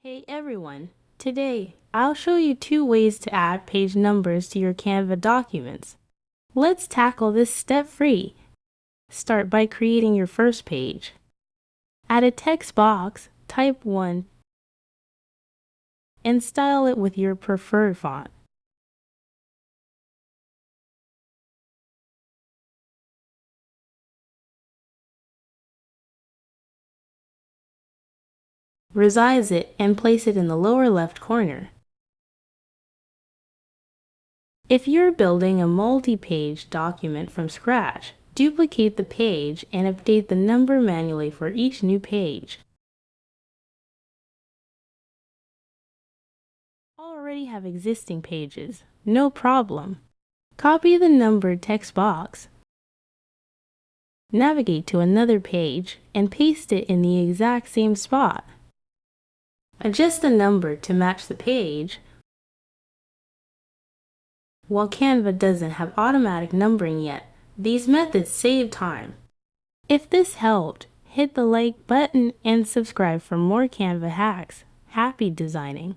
Hey everyone! Today, I'll show you 2 ways to add page numbers to your Canva documents. Let's tackle this step-free. Start by creating your first page. Add a text box, type 1, and style it with your preferred font. Resize it and place it in the lower left corner. If you're building a multi-page document from scratch, duplicate the page and update the number manually for each new page. Already have existing pages, no problem. Copy the numbered text box. Navigate to another page and paste it in the exact same spot. Adjust the number to match the page. While Canva doesn't have automatic numbering yet, these methods save time. If this helped, hit the like button and subscribe for more Canva hacks. Happy designing!